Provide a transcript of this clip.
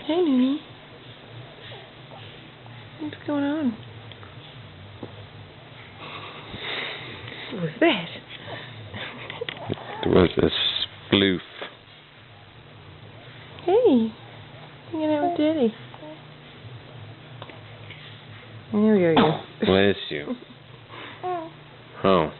Hey, Noonie. What's going on? What was that? There was a sploof. Hey, hanging out with Daddy. There we go. Bless you. Oh.